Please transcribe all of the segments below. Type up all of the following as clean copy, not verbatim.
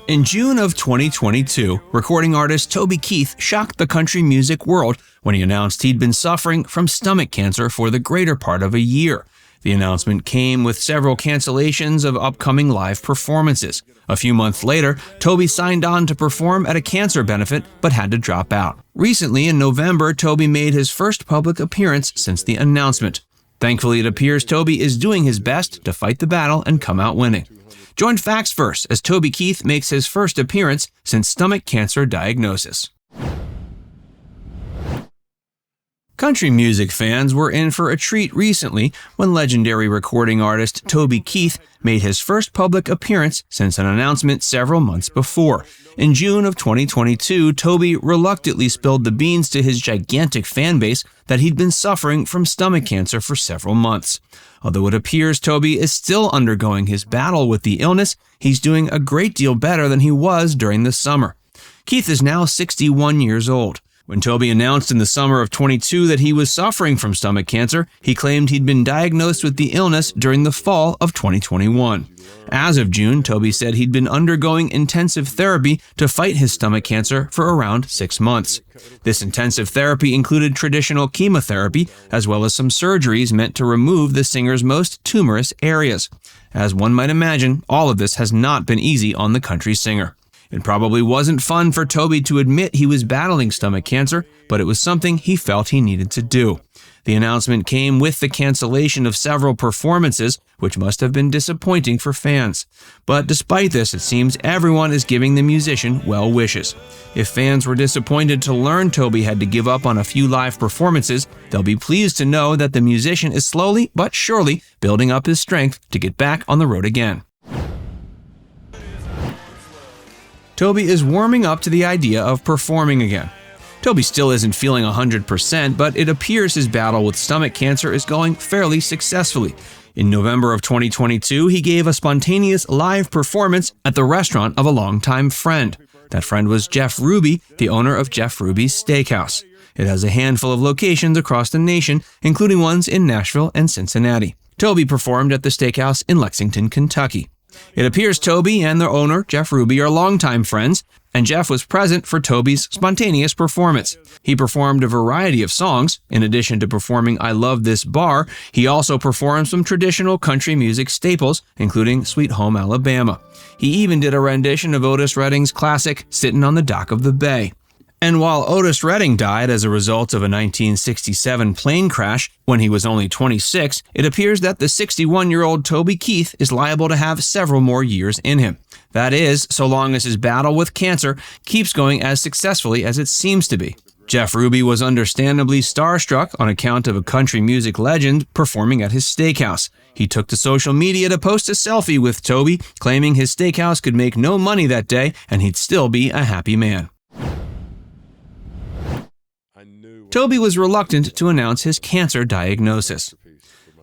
In June of 2022, recording artist Toby Keith shocked the country music world when he announced he'd been suffering from stomach cancer for the greater part of a year. The announcement came with several cancellations of upcoming live performances. A few months later, Toby signed on to perform at a cancer benefit but had to drop out. Recently, in November, Toby made his first public appearance since the announcement. Thankfully, it appears Toby is doing his best to fight the battle and come out winning. Join Facts First as Toby Keith makes his first appearance since stomach cancer diagnosis. Country music fans were in for a treat recently when legendary recording artist Toby Keith made his first public appearance since an announcement several months before. In June of 2022, Toby reluctantly spilled the beans to his gigantic fan base that he'd been suffering from stomach cancer for several months. Although it appears Toby is still undergoing his battle with the illness, he's doing a great deal better than he was during the summer. Keith is now 61 years old. When Toby announced in the summer of 22 that he was suffering from stomach cancer, he claimed he'd been diagnosed with the illness during the fall of 2021. As of June, Toby said he'd been undergoing intensive therapy to fight his stomach cancer for around 6 months. This intensive therapy included traditional chemotherapy, as well as some surgeries meant to remove the singer's most tumorous areas. As one might imagine, all of this has not been easy on the country singer. It probably wasn't fun for Toby to admit he was battling stomach cancer, but it was something he felt he needed to do. The announcement came with the cancellation of several performances, which must have been disappointing for fans. But despite this, it seems everyone is giving the musician well wishes. If fans were disappointed to learn Toby had to give up on a few live performances, they'll be pleased to know that the musician is slowly but surely building up his strength to get back on the road again. Toby is warming up to the idea of performing again. Toby still isn't feeling 100%, but it appears his battle with stomach cancer is going fairly successfully. In November of 2022, he gave a spontaneous live performance at the restaurant of a longtime friend. That friend was Jeff Ruby, the owner of Jeff Ruby's Steakhouse. It has a handful of locations across the nation, including ones in Nashville and Cincinnati. Toby performed at the steakhouse in Lexington, Kentucky. It appears Toby and the owner, Jeff Ruby, are longtime friends, and Jeff was present for Toby's spontaneous performance. He performed a variety of songs. In addition to performing I Love This Bar, he also performed some traditional country music staples, including Sweet Home Alabama. He even did a rendition of Otis Redding's classic Sittin' on the Dock of the Bay. And while Otis Redding died as a result of a 1967 plane crash when he was only 26, it appears that the 61-year-old Toby Keith is liable to have several more years in him. That is, so long as his battle with cancer keeps going as successfully as it seems to be. Jeff Ruby was understandably starstruck on account of a country music legend performing at his steakhouse. He took to social media to post a selfie with Toby, claiming his steakhouse could make no money that day and he'd still be a happy man. Toby was reluctant to announce his cancer diagnosis.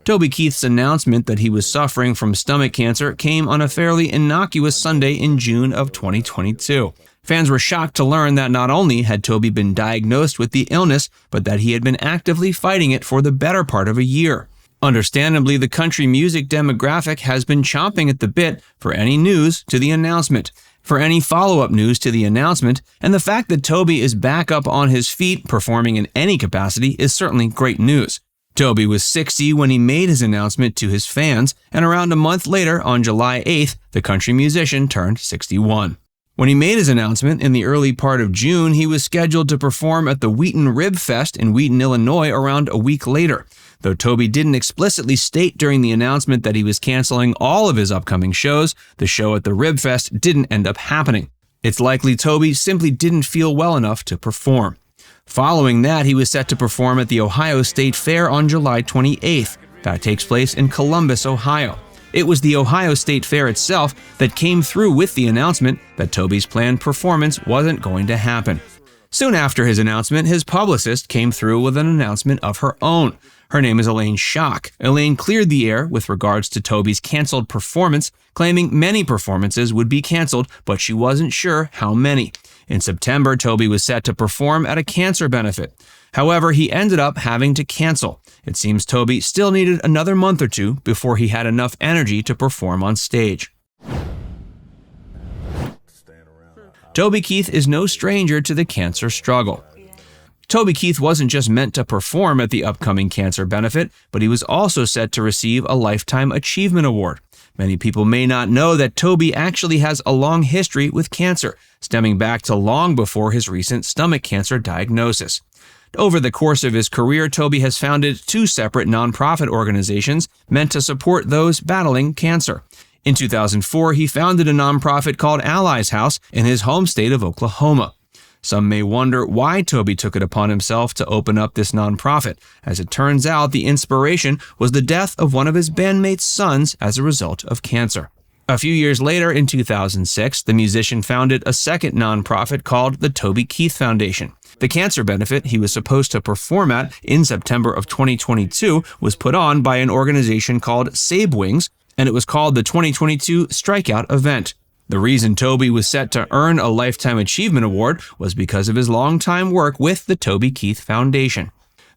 Toby Keith's announcement that he was suffering from stomach cancer came on a fairly innocuous Sunday in June of 2022. Fans were shocked to learn that not only had Toby been diagnosed with the illness, but that he had been actively fighting it for the better part of a year. Understandably, the country music demographic has been chomping at the bit for any news to the announcement. For any follow-up news to the announcement, and the fact that Toby is back up on his feet performing in any capacity is certainly great news. Toby was 60 when he made his announcement to his fans, and around a month later, on July 8th, the country musician turned 61. When he made his announcement in the early part of June, he was scheduled to perform at the Wheaton Rib Fest in Wheaton, Illinois around a week later. Though Toby didn't explicitly state during the announcement that he was canceling all of his upcoming shows, the show at the Rib Fest didn't end up happening. It's likely Toby simply didn't feel well enough to perform. Following that, he was set to perform at the Ohio State Fair on July 28th. That takes place in Columbus, Ohio. It was the Ohio State Fair itself that came through with the announcement that Toby's planned performance wasn't going to happen. Soon after his announcement, his publicist came through with an announcement of her own. Her name is Elaine Schock. Elaine cleared the air with regards to Toby's canceled performance, claiming many performances would be canceled, but she wasn't sure how many. In September, Toby was set to perform at a cancer benefit. However, he ended up having to cancel. It seems Toby still needed another month or two before he had enough energy to perform on stage. Toby Keith is no stranger to the cancer struggle. Toby Keith wasn't just meant to perform at the upcoming cancer benefit, but he was also set to receive a Lifetime Achievement Award. Many people may not know that Toby actually has a long history with cancer, stemming back to long before his recent stomach cancer diagnosis. Over the course of his career, Toby has founded 2 separate nonprofit organizations meant to support those battling cancer. In 2004, he founded a nonprofit called Allies House in his home state of Oklahoma. Some may wonder why Toby took it upon himself to open up this nonprofit. As it turns out, the inspiration was the death of one of his bandmates' sons as a result of cancer. A few years later, in 2006, the musician founded a second nonprofit called the Toby Keith Foundation. The cancer benefit he was supposed to perform at in September of 2022 was put on by an organization called Save Wings, and it was called the 2022 Strikeout Event. The reason Toby was set to earn a Lifetime Achievement Award was because of his longtime work with the Toby Keith Foundation.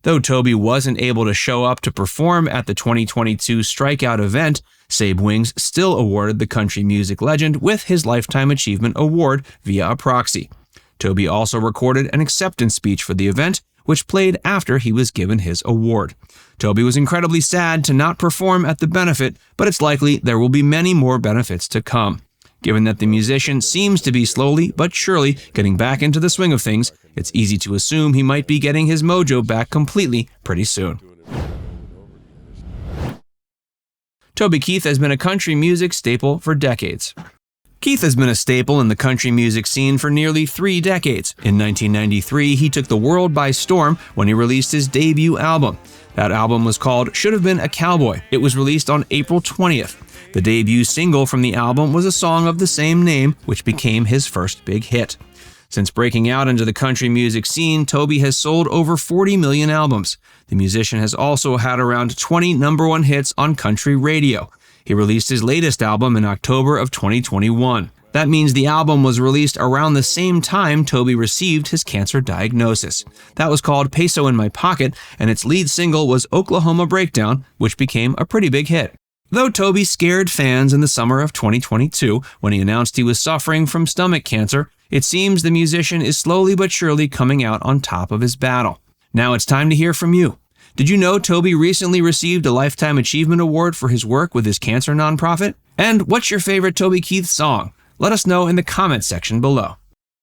Though Toby wasn't able to show up to perform at the 2022 Strikeout event, Save Wings still awarded the country music legend with his Lifetime Achievement Award via a proxy. Toby also recorded an acceptance speech for the event, which played after he was given his award. Toby was incredibly sad to not perform at the benefit, but it's likely there will be many more benefits to come. Given that the musician seems to be slowly but surely getting back into the swing of things, it's easy to assume he might be getting his mojo back completely pretty soon. Toby Keith has been a country music staple for decades. Keith has been a staple in the country music scene for nearly 3 decades. In 1993, he took the world by storm when he released his debut album. That album was called Should Have Been a Cowboy. It was released on April 20th. The debut single from the album was a song of the same name, which became his first big hit. Since breaking out into the country music scene, Toby has sold over 40 million albums. The musician has also had around 20 number-1 hits on country radio. He released his latest album in October of 2021. That means the album was released around the same time Toby received his cancer diagnosis. That was called Peso in My Pocket, and its lead single was Oklahoma Breakdown, which became a pretty big hit. Though Toby scared fans in the summer of 2022 when he announced he was suffering from stomach cancer, it seems the musician is slowly but surely coming out on top of his battle. Now it's time to hear from you. Did you know Toby recently received a Lifetime Achievement Award for his work with his cancer nonprofit? And what's your favorite Toby Keith song? Let us know in the comments section below.